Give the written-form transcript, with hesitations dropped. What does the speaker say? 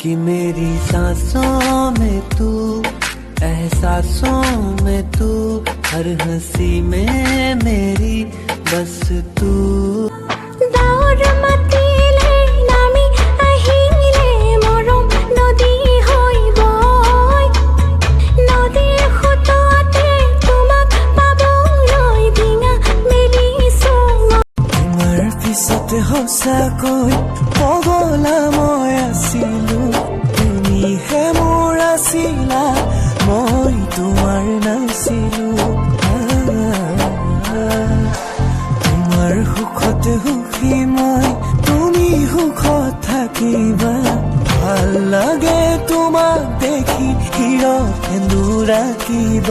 कि मेरी सांसों में तू, एहसासों में तू, हर हंसी में मेरी बस तू। সঁচাকৈ পগলা মই আছিলো, তুমিহে মোৰ আছিলা, মই তোমাৰ নাছিলো। তোমাৰ সুখত সুখী মই, তুমি সুখত থাকিবা। ভাল লাগে তোমাক দেখি, হিৰ সেন্দুৰ ৰাখিবা।